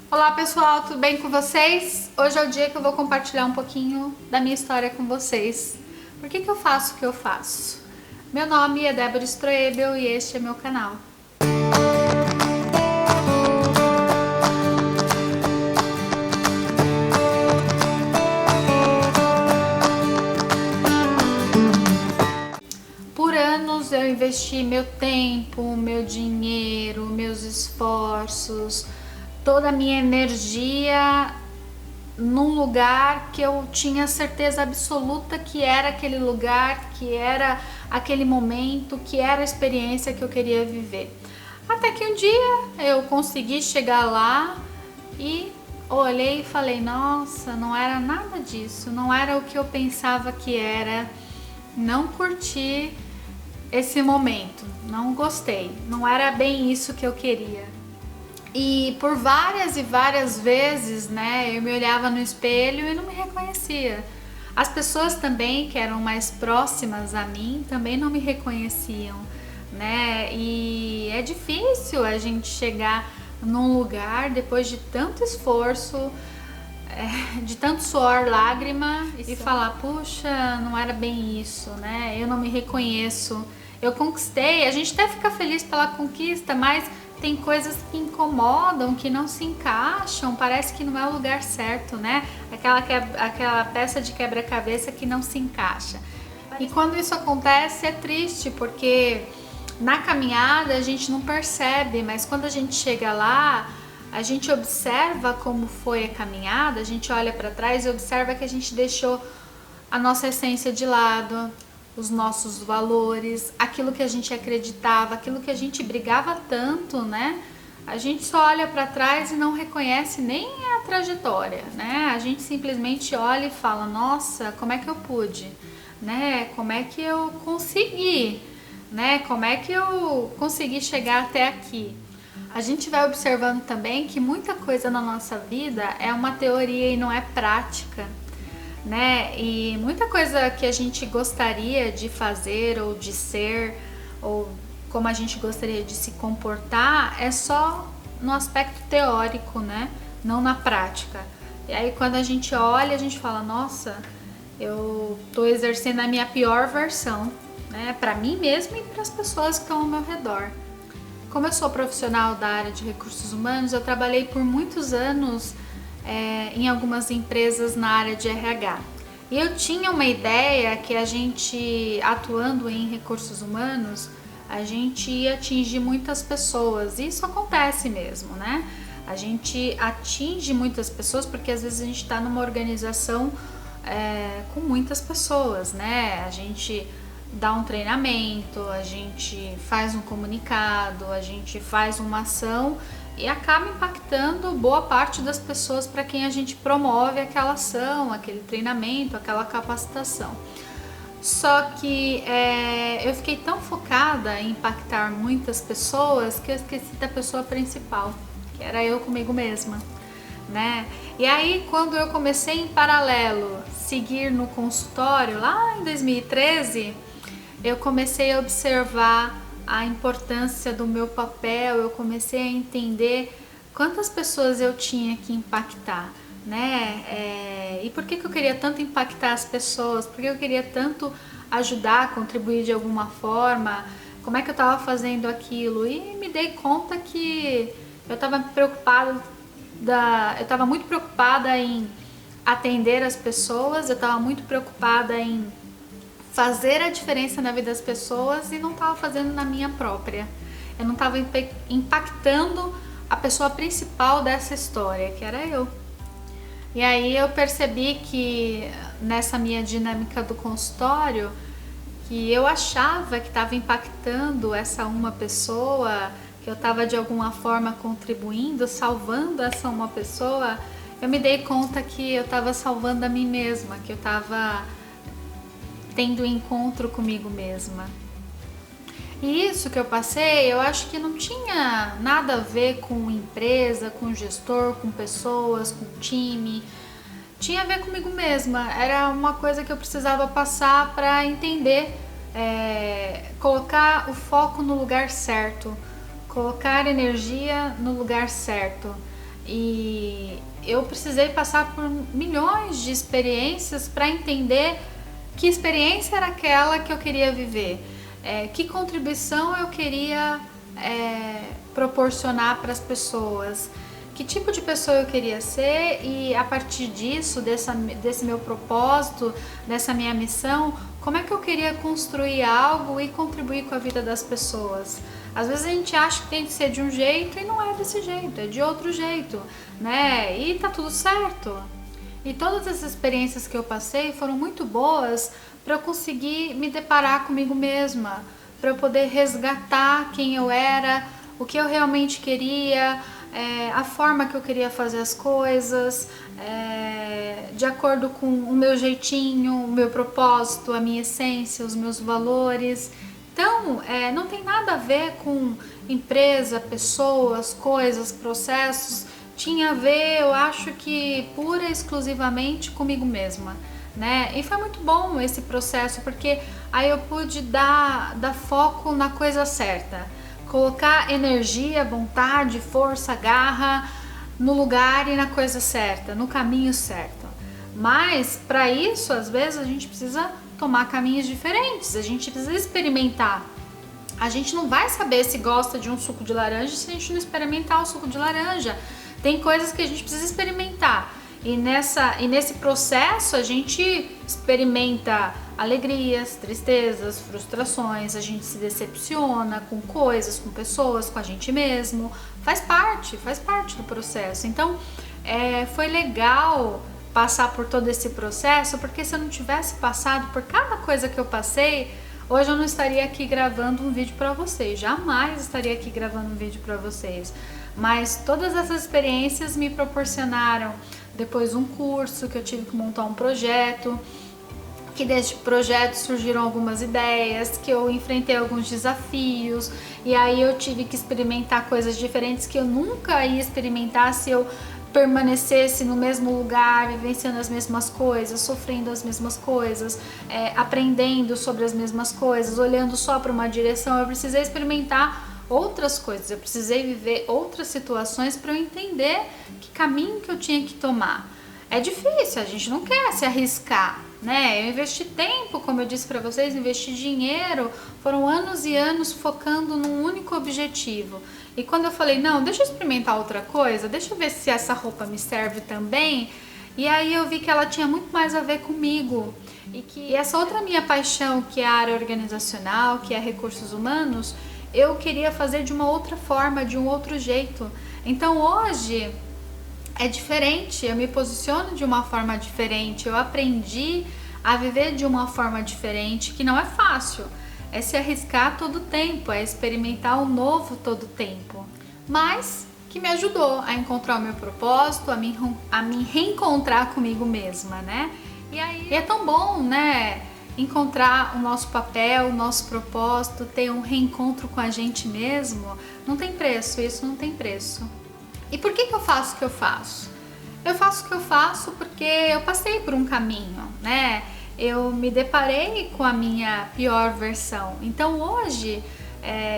Olá pessoal, tudo bem com vocês? Hoje é o dia que eu vou compartilhar um pouquinho da minha história com vocês. Por que eu faço o que eu faço? Meu nome é Débora Stroebel e este é meu canal. Por anos eu investi meu tempo, meu dinheiro, meus esforços, toda a minha energia num lugar que eu tinha certeza absoluta que era aquele lugar, que era aquele momento, que era a experiência que eu queria viver. Até que um dia eu consegui chegar lá e olhei e falei: nossa, não era nada disso, não era o que eu pensava que era, não curti esse momento, não gostei, não era bem isso que eu queria. E por várias e várias vezes, né, eu me olhava no espelho e não me reconhecia. As pessoas também que eram mais próximas a mim também não me reconheciam, né? E é difícil a gente chegar num lugar depois de tanto esforço, de tanto suor, lágrima e falar: puxa, não era bem isso, né? Eu não me reconheço. Eu conquistei, a gente até fica feliz pela conquista, mas tem coisas que incomodam, que não se encaixam, parece que não é o lugar certo, né? Aquela peça de quebra-cabeça que não se encaixa. E quando isso acontece é triste, porque na caminhada a gente não percebe, mas quando a gente chega lá, a gente observa como foi a caminhada, a gente olha para trás e observa que a gente deixou a nossa essência de lado, os nossos valores, aquilo que a gente acreditava, aquilo que a gente brigava tanto, né? A gente só olha para trás e não reconhece nem a trajetória, né? A gente simplesmente olha e fala: nossa, como é que eu pude, né? Como é que eu consegui, né? Como é que eu consegui chegar até aqui? A gente vai observando também que muita coisa na nossa vida é uma teoria e não é prática, né? E muita coisa que a gente gostaria de fazer ou de ser, ou como a gente gostaria de se comportar, é só no aspecto teórico, né? Não na prática. E aí quando a gente olha, a gente fala: nossa, eu tô exercendo a minha pior versão, né? Para mim mesma e para as pessoas que estão ao meu redor. Como eu sou profissional da área de recursos humanos, eu trabalhei por muitos anos em algumas empresas na área de RH. E eu tinha uma ideia que a gente, atuando em recursos humanos, a gente ia atingir muitas pessoas. E isso acontece mesmo, né? A gente atinge muitas pessoas porque às vezes a gente está numa organização com muitas pessoas, né? A gente dá um treinamento, a gente faz um comunicado, a gente faz uma ação e acaba impactando boa parte das pessoas para quem a gente promove aquela ação, aquele treinamento, aquela capacitação. Só que eu fiquei tão focada em impactar muitas pessoas que eu esqueci da pessoa principal, que era eu comigo mesma, né? E aí, quando eu comecei em paralelo seguir no consultório lá em 2013, eu comecei a observar a importância do meu papel, eu comecei a entender quantas pessoas eu tinha que impactar, né? E por que eu queria tanto impactar as pessoas? Por que eu queria tanto ajudar, contribuir de alguma forma? Como é que eu estava fazendo aquilo? E me dei conta que eu estava muito preocupada em atender as pessoas, eu estava muito preocupada em fazer a diferença na vida das pessoas e não estava fazendo na minha própria. Eu não estava impactando a pessoa principal dessa história, que era eu. E aí eu percebi que nessa minha dinâmica do consultório, que eu achava que estava impactando essa uma pessoa, que eu estava de alguma forma contribuindo, salvando essa uma pessoa, eu me dei conta que eu estava salvando a mim mesma, que eu estava tendo encontro comigo mesma. E isso que eu passei, eu acho que não tinha nada a ver com empresa, com gestor, com pessoas, com time. Tinha a ver comigo mesma. Era uma coisa que eu precisava passar para entender, colocar o foco no lugar certo, colocar energia no lugar certo. E eu precisei passar por milhões de experiências para entender que experiência era aquela que eu queria viver, que contribuição eu queria proporcionar para as pessoas, que tipo de pessoa eu queria ser, e a partir disso, desse meu propósito, dessa minha missão, como é que eu queria construir algo e contribuir com a vida das pessoas. Às vezes a gente acha que tem que ser de um jeito e não é desse jeito, é de outro jeito, né? E tá tudo certo. E todas essas experiências que eu passei foram muito boas para eu conseguir me deparar comigo mesma, para eu poder resgatar quem eu era, o que eu realmente queria, a forma que eu queria fazer as coisas, de acordo com o meu jeitinho, o meu propósito, a minha essência, os meus valores. Então, não tem nada a ver com empresa, pessoas, coisas, processos. Tinha a ver, eu acho que pura e exclusivamente comigo mesma, né? E foi muito bom esse processo, porque aí eu pude dar foco na coisa certa, colocar energia, vontade, força, garra no lugar e na coisa certa, no caminho certo. Mas para isso, às vezes a gente precisa tomar caminhos diferentes, a gente precisa experimentar. A gente não vai saber se gosta de um suco de laranja se a gente não experimentar o suco de laranja. Tem coisas que a gente precisa experimentar. E nesse processo a gente experimenta alegrias, tristezas, frustrações, a gente se decepciona com coisas, com pessoas, com a gente mesmo. Faz parte do processo. Então, foi legal passar por todo esse processo, porque se eu não tivesse passado por cada coisa que eu passei, hoje eu não estaria aqui gravando um vídeo para vocês, jamais estaria aqui gravando um vídeo para vocês. Mas todas essas experiências me proporcionaram depois um curso, que eu tive que montar um projeto, que desse projeto surgiram algumas ideias, que eu enfrentei alguns desafios, e aí eu tive que experimentar coisas diferentes que eu nunca ia experimentar se eu permanecesse no mesmo lugar, vivenciando as mesmas coisas, sofrendo as mesmas coisas, aprendendo sobre as mesmas coisas, olhando só para uma direção. Eu precisei experimentar outras coisas, eu precisei viver outras situações para eu entender que caminho que eu tinha que tomar. É difícil, a gente não quer se arriscar, né? Eu investi tempo, como eu disse para vocês, investi dinheiro, foram anos e anos focando num único objetivo. E quando eu falei, não, deixa eu experimentar outra coisa, deixa eu ver se essa roupa me serve também, e aí eu vi que ela tinha muito mais a ver comigo, e que essa outra minha paixão, que é a área organizacional, que é recursos humanos, eu queria fazer de uma outra forma, de um outro jeito. Então hoje é diferente, eu me posiciono de uma forma diferente, eu aprendi a viver de uma forma diferente, que não é fácil, é se arriscar todo o tempo, é experimentar o novo todo o tempo, mas que me ajudou a encontrar o meu propósito, a me reencontrar comigo mesma, né? E aí é tão bom, né? Encontrar o nosso papel, o nosso propósito, ter um reencontro com a gente mesmo, não tem preço, isso não tem preço. E por que eu faço o que eu faço? Eu faço o que eu faço porque eu passei por um caminho, né? Eu me deparei com a minha pior versão. Então hoje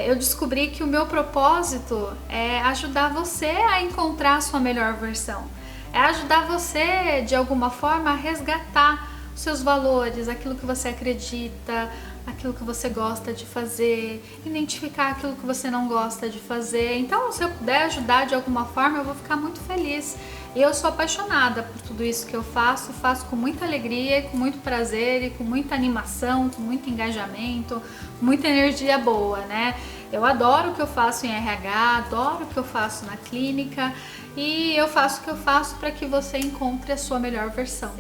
eu descobri que o meu propósito é ajudar você a encontrar a sua melhor versão. É ajudar você, de alguma forma, a resgatar os seus valores, aquilo que você acredita, aquilo que você gosta de fazer, identificar aquilo que você não gosta de fazer. Então, se eu puder ajudar de alguma forma, eu vou ficar muito feliz. E eu sou apaixonada por tudo isso que eu faço com muita alegria, com muito prazer e com muita animação, com muito engajamento, muita energia boa, né? Eu adoro o que eu faço em RH, adoro o que eu faço na clínica, e eu faço o que eu faço para que você encontre a sua melhor versão.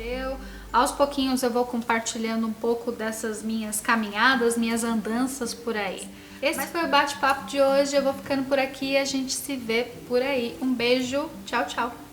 Aos pouquinhos eu vou compartilhando um pouco dessas minhas caminhadas, minhas andanças por aí. Esse foi o bate-papo de hoje, eu vou ficando por aqui e a gente se vê por aí. Um beijo, tchau, tchau!